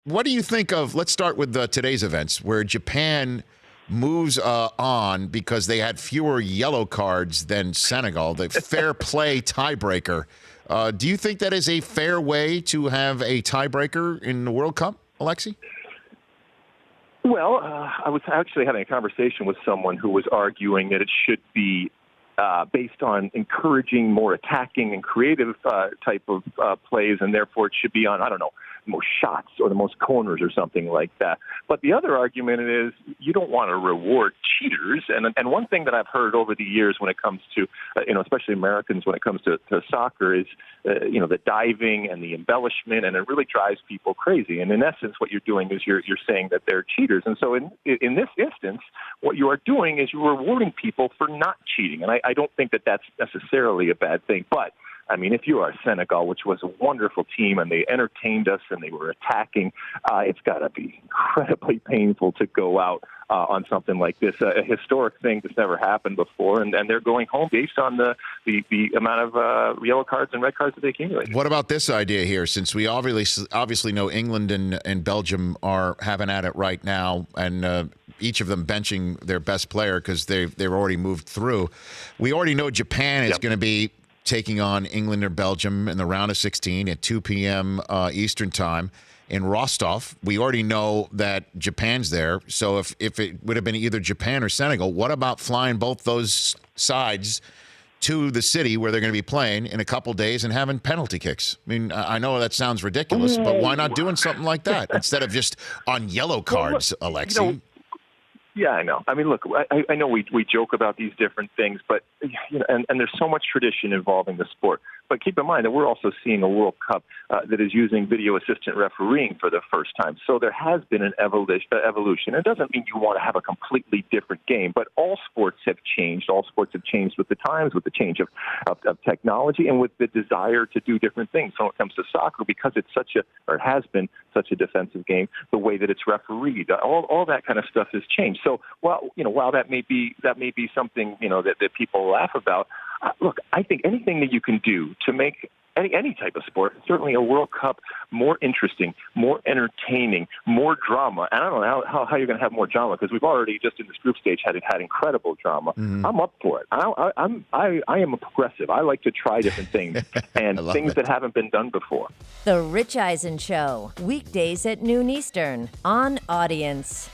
what do you think of, let's start with today's events, where Japan moves on because they had fewer yellow cards than Senegal, the fair play tiebreaker. Do you think that is a fair way to have a tiebreaker in the World Cup, Alexi? Well, I was actually having a conversation with someone who was arguing that it should be based on encouraging more attacking and creative type of plays, and therefore it should be on, I don't know, the most shots or the most corners or something like that. But the other argument is you don't want to reward cheaters. And one thing that I've heard over the years when it comes to, especially Americans when it comes to soccer is, the diving and the embellishment, and it really drives people crazy. And in essence, what you're doing is you're saying that they're cheaters. And so in this instance, what you are doing is you're rewarding people for not cheating. And I don't think that that's necessarily a bad thing. But I mean, if you are Senegal, which was a wonderful team, and they entertained us and they were attacking, it's got to be incredibly painful to go out on something like this, a historic thing that's never happened before, and they're going home based on the amount of yellow cards and red cards that they accumulated. What about this idea here? Since we obviously know England and Belgium are having at it right now, and each of them benching their best player because they've already moved through. We already know Japan is going to be taking on England or Belgium in the round of 16 at 2 p.m. Eastern time in Rostov. We already know that Japan's there. So if it would have been either Japan or Senegal, what about flying both those sides to the city where they're going to be playing in a couple days and having penalty kicks? I mean, I know that sounds ridiculous, but why not doing something like that instead of just on yellow cards, Alexi? Yeah, I know. I mean, look, I know we joke about these different things, but and there's so much tradition involving the sport. But keep in mind that we're also seeing a World Cup that is using video assistant refereeing for the first time. So there has been an evolution. It doesn't mean you want to have a completely different game, but all sports have changed. All sports have changed with the times, with the change of technology, and with the desire to do different things. So when it comes to soccer, because it's it has been such a defensive game, the way that it's refereed, all that kind of stuff has changed. So while that may be something that people laugh about, look, I think anything that you can do to make any type of sport, certainly a World Cup, more interesting, more entertaining, more drama. And I don't know how you're going to have more drama, because we've already just in this group stage had incredible drama. Mm-hmm. I'm up for it. I am a progressive. I like to try different things and things that haven't been done before. The Rich Eisen Show, weekdays at noon Eastern on Audience.